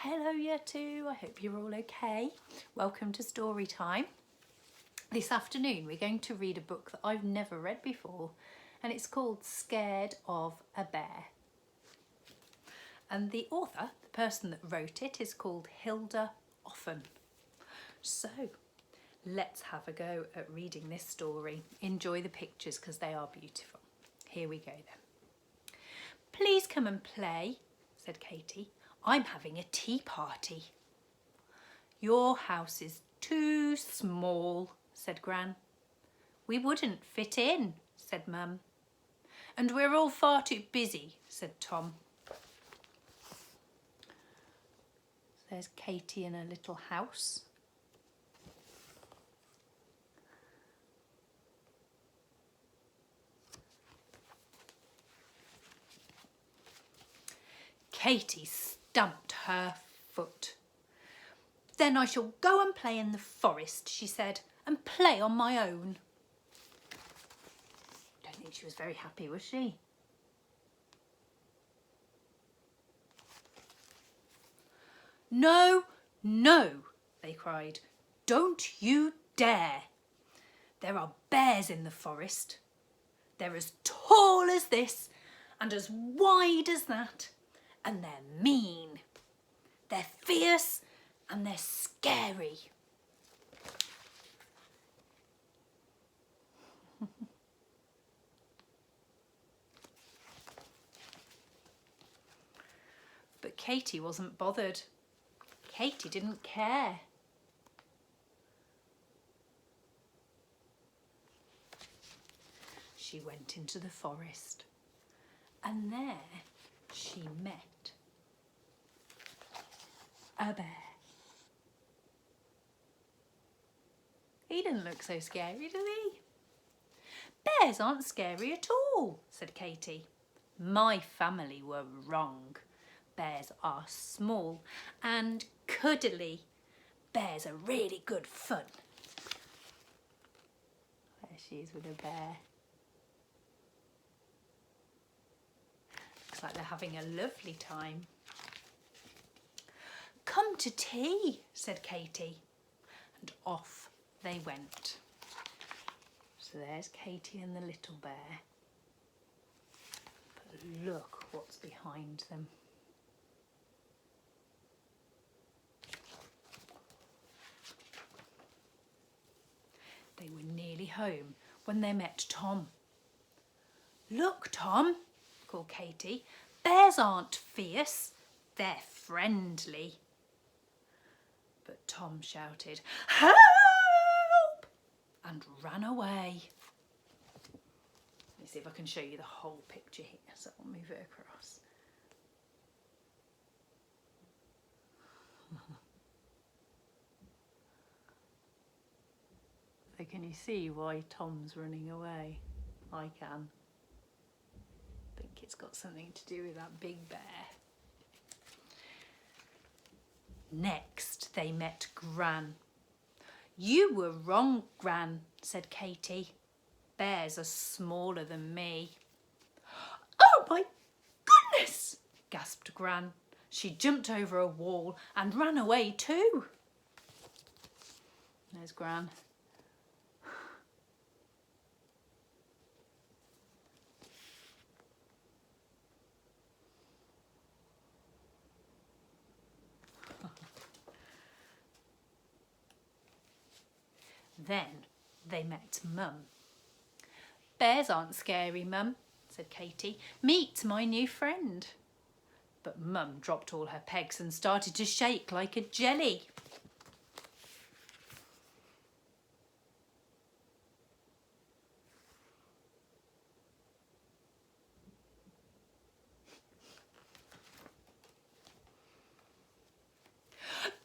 Hello year 2, I hope you're all okay. Welcome to Storytime. This afternoon we're going to read a book that I've never read before, and it's called Scared of a Bear. And the author, the person that wrote it, is called Hilda Offen. So let's have a go at reading this story. Enjoy the pictures because they are beautiful. Here we go then. Please come and play, said Katie. I'm having a tea party. Your house is too small, said Gran. We wouldn't fit in, said Mum. And we're all far too busy, said Tom. There's Katie in her little house. Katie stamped her foot. Then I shall go and play in the forest, she said, and play on my own. Don't think she was very happy, was she? No, no, they cried. Don't you dare. There are bears in the forest. They're as tall as this and as wide as that. And they're mean. They're fierce and they're scary. But Katie wasn't bothered. Katie didn't care. She went into the forest, and there she met a bear. He didn't look so scary, did he? Bears aren't scary at all, said Katie. My family were wrong. Bears are small and cuddly. Bears are really good fun. There she is with a bear. Looks like they're having a lovely time. Come to tea, said Katie, and off they went. So there's Katie and the little bear. But look what's behind them. They were nearly home when they met Tom. Look, Tom, called Katie. Bears aren't fierce, they're friendly. But Tom shouted, help! And ran away. Let me see if I can show you the whole picture here. So I'll move it across. So can you see why Tom's running away? I can. I think it's got something to do with that big bear. Next, they met Gran. You were wrong, Gran, said Katie. Bears are smaller than me. Oh my goodness, gasped Gran. She jumped over a wall and ran away too. There's Gran. Then they met Mum. Bears aren't scary, Mum, said Katie. Meet my new friend. But Mum dropped all her pegs and started to shake like a jelly.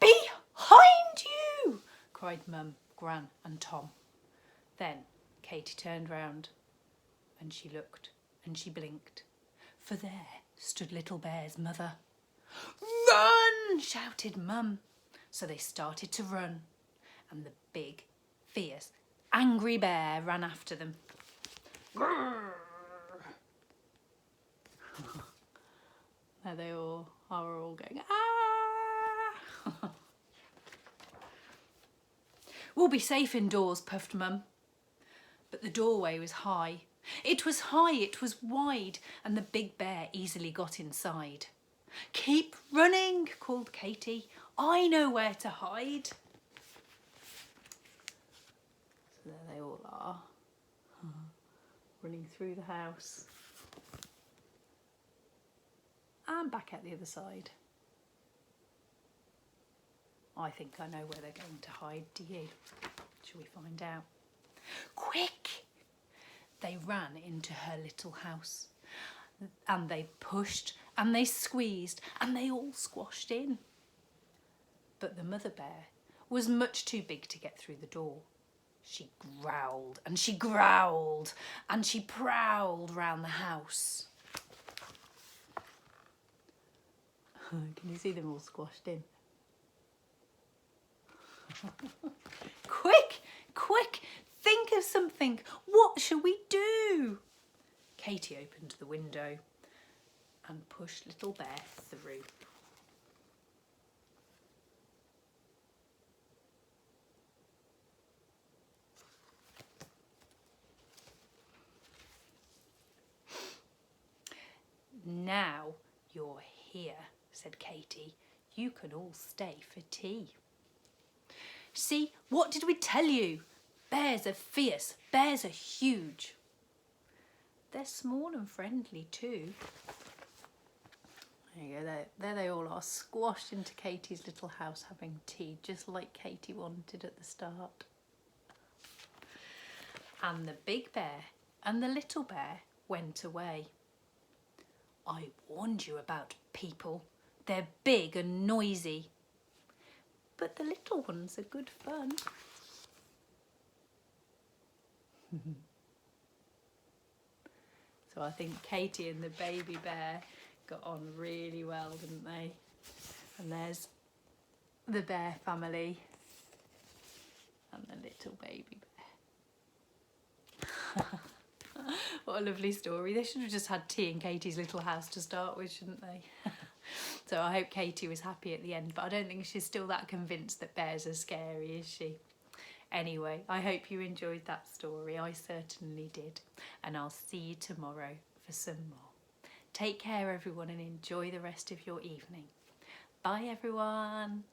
Behind you, cried Mum, Gran and Tom. Then Katie turned round and she looked and she blinked, for there stood Little Bear's mother. Run! Shouted Mum. So they started to run, and the big, fierce, angry bear ran after them. Grrr! There they all are all going, ah! We'll be safe indoors, puffed Mum. But the doorway was high. It was high, it was wide, and the big bear easily got inside. Keep running, called Katie. I know where to hide. So there they all are, running through the house. And back out the other side. I think I know where they're going to hide, do you? Shall we find out? Quick! They ran into her little house and they pushed and they squeezed and they all squashed in. But the mother bear was much too big to get through the door. She growled and she growled and she prowled round the house. Can you see them all squashed in? Quick, quick, think of something. What shall we do? Katie opened the window and pushed little bear through. Now you're here, said Katie. You can all stay for tea. See, what did we tell you? Bears are fierce, bears are huge. They're small and friendly too. There you go, there they all are, squashed into Katie's little house having tea, just like Katie wanted at the start. And the big bear and the little bear went away. I warned you about people. They're big and noisy. But the little ones are good fun. So I think Katie and the baby bear got on really well, didn't they? And there's the bear family and the little baby bear. What a lovely story. They should have just had tea in Katie's little house to start with, shouldn't they? So I hope Katie was happy at the end, but I don't think she's still that convinced that bears are scary, is she? Anyway, I hope you enjoyed that story. I certainly did. And I'll see you tomorrow for some more. Take care, everyone, and enjoy the rest of your evening. Bye, everyone.